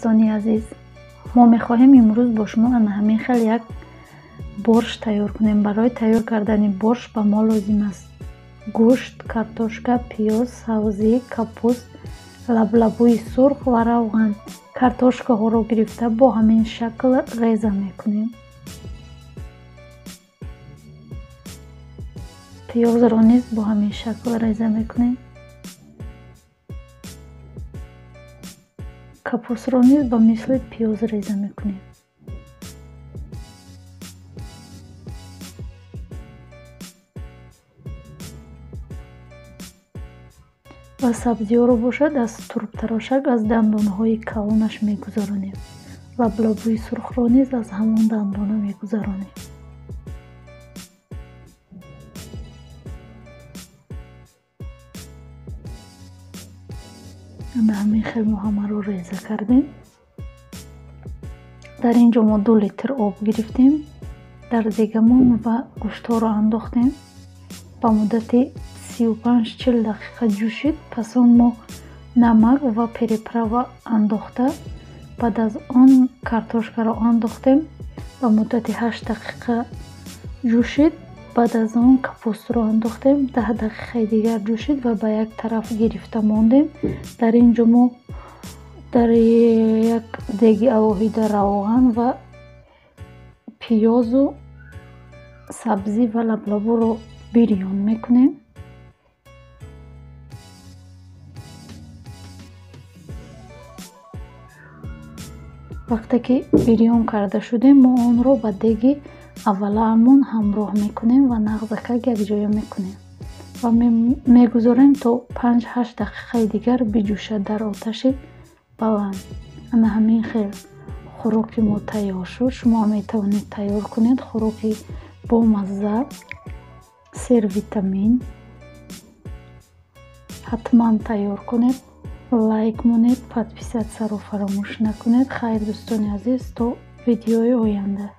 دوستانی عزیز، ما می‌خواهیم امروز با شما همین خیلی یک борщ تیار کنیم. برای تیار کردن борщ به ما لازم است گوشت، کارتوشکا، پیاز، سبزی، کپوست، لبلبوی سرخ و روغن. کارتوشکاها را گرفته با همین شکل ریزه میکنیم. پیاز را نیز با همین شکل ریزه میکنیم. کپوست را نیز با مثل پیاز ریزه میکنیم. و سبزی ها رو باشد از ترب تراشک از دندانه های کلانش میگذارانیم. لبلبوی سرخ را نیز از همان دندانه میگذارانیم. همین خیلی ما همه رو ریزه کردیم. در اینجا ما 2 لیتر آب گرفتیم. در دیگمون و گوشت ها رو انداختیم. با مدت 35-40 دقیقه جوشید. پس اون ما نمک و پریپرا انداخته بعد از آن کارتوشکا را انداختیم. با مدت 8 دقیقه جوشید. بعد از آن کپوست را انداختیم. 10 دقیقه دیگر جوشید و به یک طرف گرفته ماندیم. در اینجا ما در یک دیگ الوهیده روغن و پیاز و سبزی و لبلبو رو بریان میکنیم. وقتی که بریان کرده شده ما آن رو به دیگ اولمون همراه میکنیم و نغزک یک جای میکنیم و میگذاریم تا 5-8 دقیقه دیگر بجوشد در آتش بلند. همین خیلی خوراک ما تیار شد. شما میتوانید تیار کنید. خوراکی با مزه، سر ویتامین. حتما تیار کنید. لایک مونید، подписаться رو فراموش نکنید. خیر دوستان عزیز، تا ویدیوی آینده.